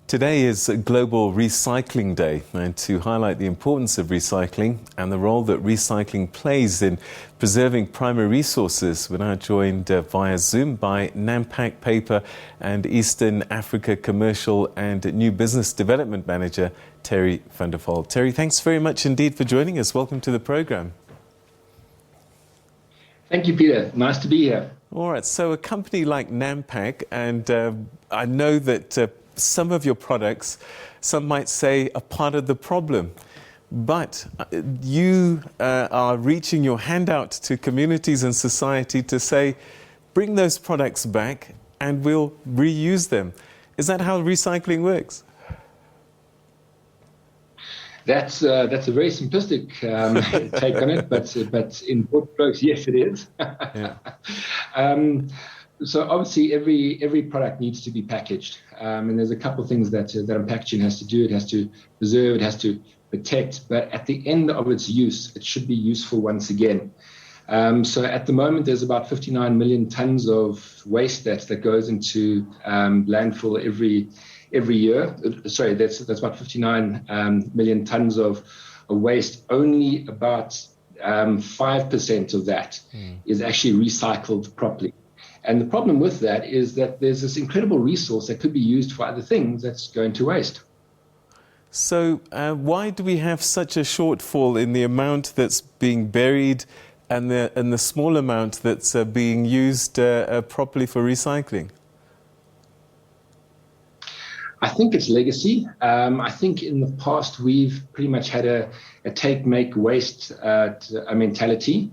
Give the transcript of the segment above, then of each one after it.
Today is Global Recycling Day, and to highlight the importance of recycling and the role that recycling plays in preserving primary resources, we're now joined via Zoom by Nampak Paper and Eastern Africa Commercial and New Business Development Manager, Terry van der Vold. Terry, thanks very much indeed for joining us. Welcome to the program. Thank you, Peter. Nice to be here. All right, so a company like Nampak, and I know that some of your products, some might say, are part of the problem. But you are reaching your hand out to communities and society to say, bring those products back and we'll reuse them. Is that how recycling works? That's a very simplistic take on it, but in broad strokes, yes, it is. Yeah. So obviously, every product needs to be packaged, and there's a couple of things that packaging has to do. It has to preserve, it has to protect, but at the end of its use, it should be useful once again. So at the moment, there's about 59 million tons of waste that goes into landfill every year. Sorry, that's about 59 million tons of waste. Only about 5% of that is actually recycled properly. And the problem with that is that there's this incredible resource that could be used for other things that's going to waste. So why do we have such a shortfall in the amount that's being buried and the small amount that's being used properly for recycling? I think it's legacy. I think in the past we've pretty much had a take, make, waste mentality.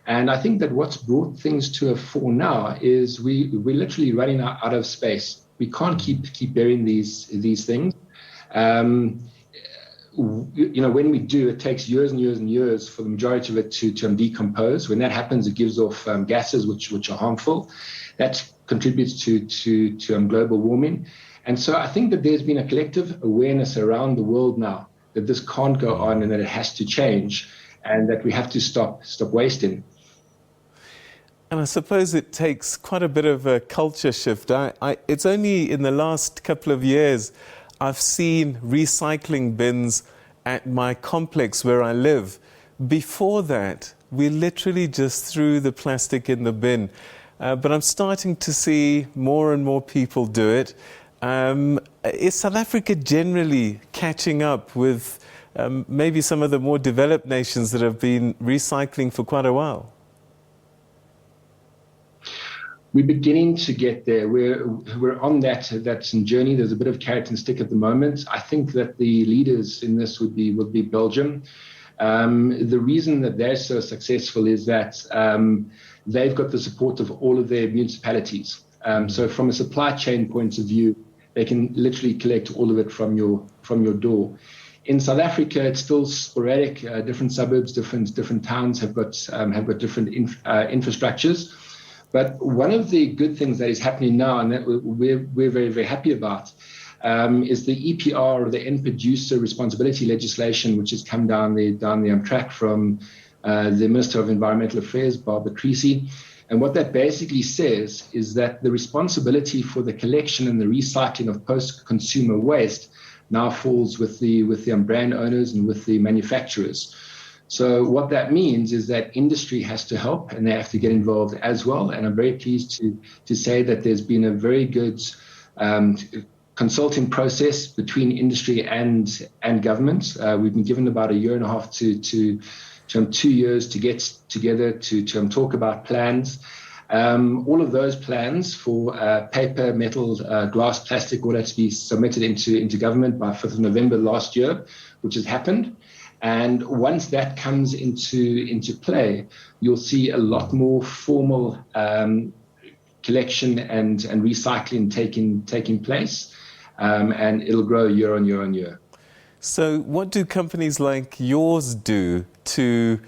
And I think that what's brought things to a fore now is we're literally running out of space. We can't keep burying these things. When we do, it takes years and years and years for the majority of it to decompose. When that happens, it gives off gases which are harmful. That contributes to global warming. And so I think that there's been a collective awareness around the world now that this can't go on and that it has to change and that we have to stop wasting. And I suppose it takes quite a bit of a culture shift. It's only in the last couple of years I've seen recycling bins at my complex where I live. Before that, we literally just threw the plastic in the bin. But I'm starting to see more and more people do it. Is South Africa generally catching up with maybe some of the more developed nations that have been recycling for quite a while? We're beginning to get there. We're on that journey. There's a bit of carrot and stick at the moment. I think that the leaders in this would be Belgium. The reason that they're so successful is that they've got the support of all of their municipalities. So from a supply chain point of view, they can literally collect all of it from your door. In South Africa, it's still sporadic. Different suburbs, different towns have got different infrastructures. But one of the good things that is happening now, and that we're very, very happy about, is the EPR, or the end producer responsibility legislation, which has come down the track from the Minister of Environmental Affairs, Barbara Creecy. And what that basically says is that the responsibility for the collection and the recycling of post-consumer waste now falls with the brand owners and with the manufacturers. So what that means is that industry has to help and they have to get involved as well. And I'm very pleased to say that there's been a very good consulting process between industry and government. We've been given about a year and a half to 2 years to get together to talk about plans. All of those plans for paper, metal, glass, plastic, all that to be submitted into government by 5th of November last year, which has happened. And once that comes into play, you'll see a lot more formal collection and recycling taking place, and it'll grow year on year on year. So what do companies like yours do to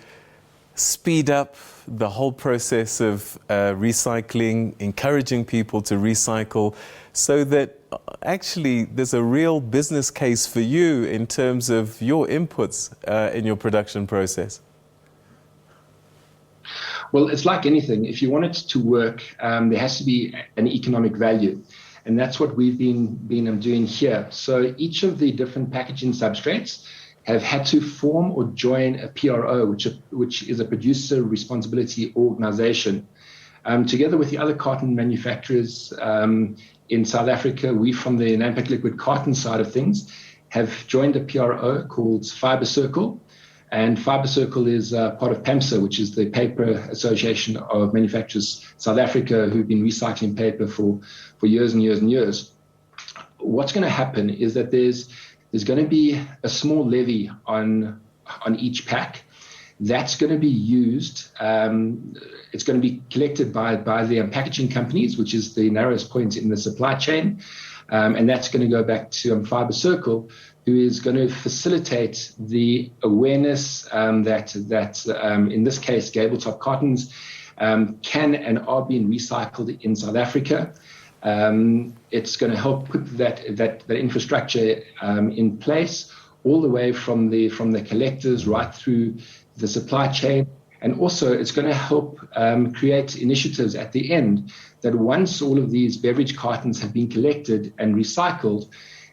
speed up the whole process of recycling, encouraging people to recycle, so that actually there's a real business case for you in terms of your inputs in your production process? Well, it's like anything. If you want it to work, there has to be an economic value. And that's what we've been doing here. So each of the different packaging substrates have had to form or join a PRO, which is a producer responsibility organization. Together with the other carton manufacturers in South Africa, we from the Nampak liquid carton side of things have joined a PRO called Fiber Circle. And Fiber Circle is part of PAMSA, which is the Paper Association of Manufacturers South Africa, who've been recycling paper for years and years and years. What's going to happen is that there's going to be a small levy on each pack. That's going to be used. It's going to be collected by the packaging companies, which is the narrowest point in the supply chain. And that's going to go back to Fiber Circle, who is going to facilitate the awareness that in this case, gable-top cartons can and are being recycled in South Africa. It's going to help put that infrastructure in place, all the way from the collectors right through the supply chain. And also it's going to help create initiatives at the end that once all of these beverage cartons have been collected and recycled,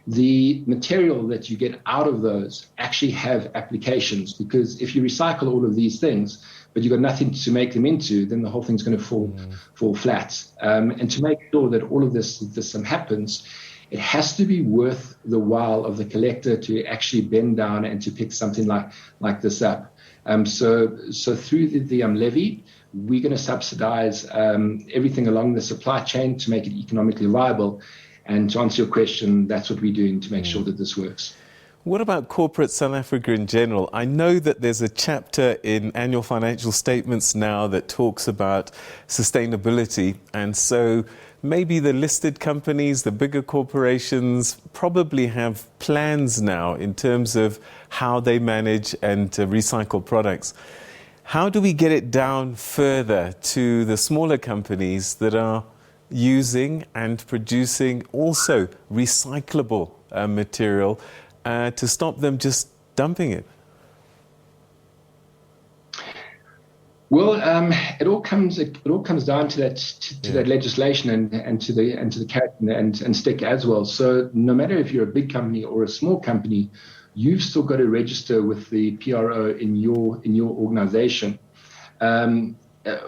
the material that you get out of those actually have applications. Because if you recycle all of these things, but you've got nothing to make them into, then the whole thing's going to fall flat. And to make sure that all of this happens, it has to be worth the while of the collector to actually bend down and to pick something like this up. So through the levy, we're going to subsidize everything along the supply chain to make it economically viable. And to answer your question, that's what we're doing to make sure that this works. What about corporate South Africa in general? I know that there's a chapter in annual financial statements now that talks about sustainability. And so maybe the listed companies, the bigger corporations probably have plans now in terms of how they manage and recycle products. How do we get it down further to the smaller companies that are using and producing also recyclable material to stop them just dumping it? Well, it all comes down to that legislation and to the carrot and stick as well. So no matter if you're a big company or a small company, you've still got to register with the PRO in your organization.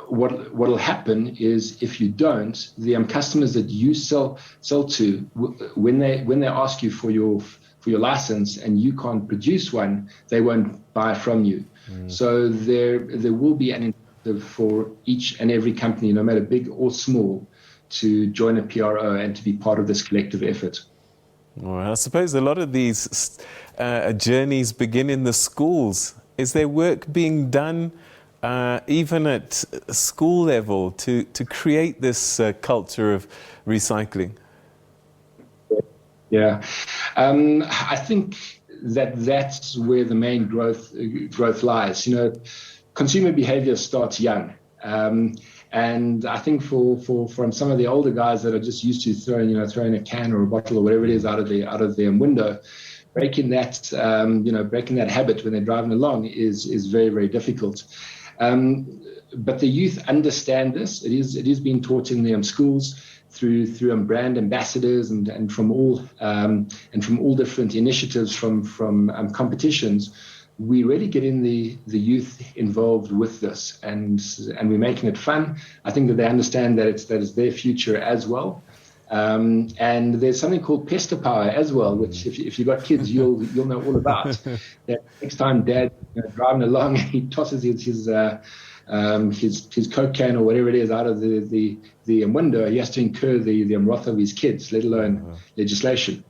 What'll happen is if you don't, the customers that you sell to, when they ask you for your license and you can't produce one, they won't buy from you. So there will be an incentive for each and every company, no matter big or small, to join a PRO and to be part of this collective effort. Well, I suppose a lot of these journeys begin in the schools. Is there work being done even at school level to create this culture of recycling? Yeah, I think that's where the main growth lies. You know, consumer behavior starts young, and I think from some of the older guys that are just used to throwing a can or a bottle or whatever it is out of their window, breaking that habit when they're driving along is very, very difficult. But the youth understand this. It is being taught in the schools through brand ambassadors and from all different initiatives from competitions. We really getting the youth involved with this, and we're making it fun. I think that they understand that it's their future as well. And there's something called Pester Power as well, which if you've got kids, you'll know all about. That next time Dad driving along, he tosses his Coke can or whatever it is out of the window, he has to incur the wrath of his kids, let alone legislation.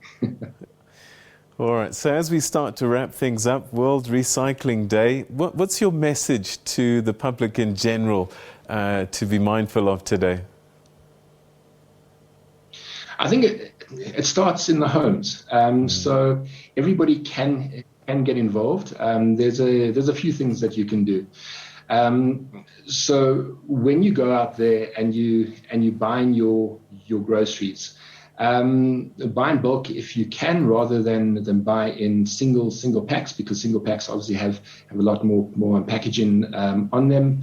All right, so as we start to wrap things up, World Recycling Day, what's your message to the public in general to be mindful of today? I think it starts in the homes. So everybody can get involved. There's a few things that you can do. So when you go out there and you buying your groceries, buy in bulk if you can, rather than buy in single packs, because single packs obviously have a lot more packaging on them.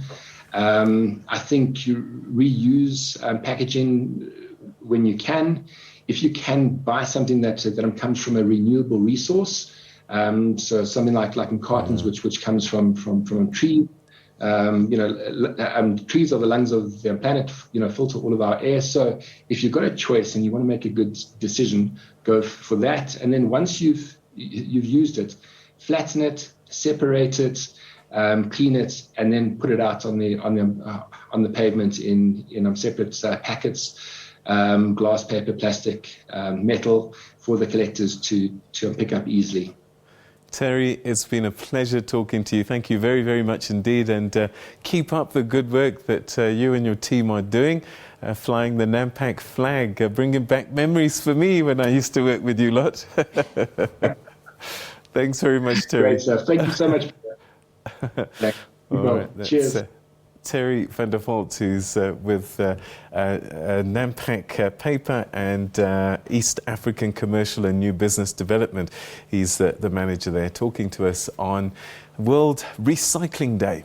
I think you reuse packaging when you can. if you can buy something that comes from a renewable resource, so something like in cartons, which comes from a tree. Trees are the lungs of the planet, filter all of our air. So if you've got a choice and you want to make a good decision, go for that. And then once you've used it, flatten it, separate it, clean it, and then put it out on the pavement in separate packets, glass, paper, plastic, metal, for the collectors to pick up easily. Terry, it's been a pleasure talking to you. Thank you very, very much indeed. And keep up the good work that you and your team are doing, flying the Nampak flag, bringing back memories for me when I used to work with you lot. Thanks very much, Terry. Great stuff. Thank you so much. All right, cheers. Terry van der Walt, who's with Nampak Paper and East African Commercial and New Business Development. He's the manager there, talking to us on World Recycling Day.